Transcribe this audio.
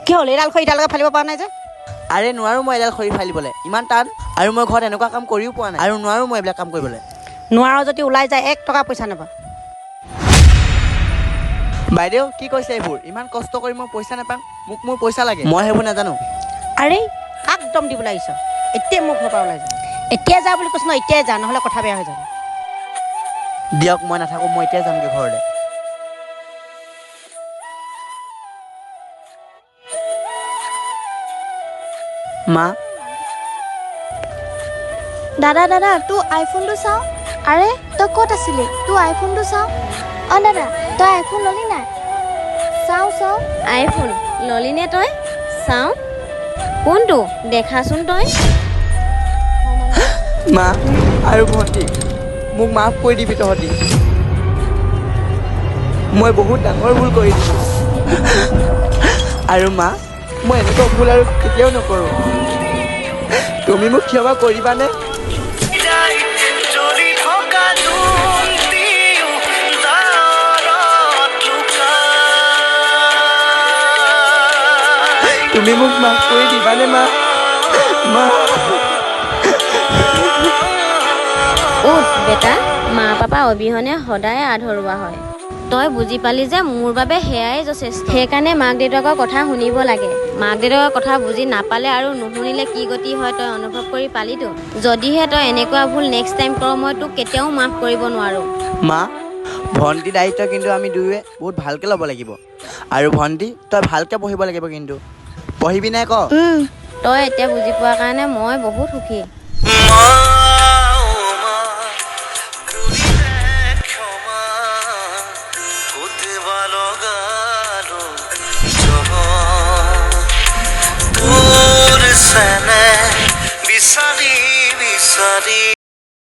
কি হ'ল এইডাল খৰি এডালকে ফালিব পৰা নাই যে আৰে নোৱাৰো মই এডাল খৰি ফালিবলৈ ইমান টান আৰু মই ঘৰত এনেকুৱা কাম কৰিও পোৱা নাই আৰু নোৱাৰো মই এইবিলাক কাম কৰিবলৈ নোৱাৰ যদি ওলাই যায় 1 টকা পইচা নাপা বাইদেউ কি কৈছে এইবোৰ ইমান কষ্ট কৰি মই পইচা নাপাম মোক মোৰ পইচা লাগে মই সেইবোৰ নাজানো আৰে কাক দম দিবলৈ আহিছ এতিয়া মোক ঘৰৰ পৰা ওলাই যা এতিয়া যা বুলি কৈছ ন এতিয়াই যা নহ'লে কথা বেয়া হৈ যাব দিয়ক মই নাথাকো মই এতিয়া যামগৈ ঘৰলৈ মা দাদা দাদা তোৰ আইফোনটো চাওঁ আৰে তই ক'ত আছিলি তোৰ আইফোনটো চাওঁ অঁ দাদা তই আইফোন ল'লি নাই চাওঁ চাওঁ আইফোন ললিনে তই চাওঁ কোনটো দেখাচোন তই মা আৰু ভণ্টি মোক মাফ কৰি দিবি তহঁতি মই বহুত ডাঙৰ ভুল কৰি দিছোঁ আৰু মা মই এনেকুৱা ভুল আৰু কেতিয়াও নকৰোঁ তুমি মোক ক্ষমা কৰিবানে তুমি মোক মাফ কৰি দিবানে মা মা উঠ বেটা মা পাপা অবিহনে সদায় আধৰুৱা হয় তই বুজি পালি যে মোৰ বাবে সেয়াই যথেষ্ট সেইকাৰণে মাক দেউতাকৰ কথা শুনিব লাগে মাক দেউতাকৰ কথা বুজি নাপালে আৰু নুশুনিলে কি গতি হয় তই অনুভৱ কৰি পালিতো যদিহে তই এনেকুৱা ভুল নেক্সট টাইম কৰ মই তোক কেতিয়াও মাফ কৰিব নোৱাৰোঁ মা ভণ্টি দায়িত্ব কিন্তু আমি দুয়োৱে বহুত ভালকৈ ল'ব লাগিব আৰু ভণ্টি তই ভালকৈ পঢ়িব লাগিব কিন্তু পঢ়িবি নাই ক তই এতিয়া বুজি পোৱাৰ কাৰণে মই বহুত সুখী বিচাৰি বিচাৰি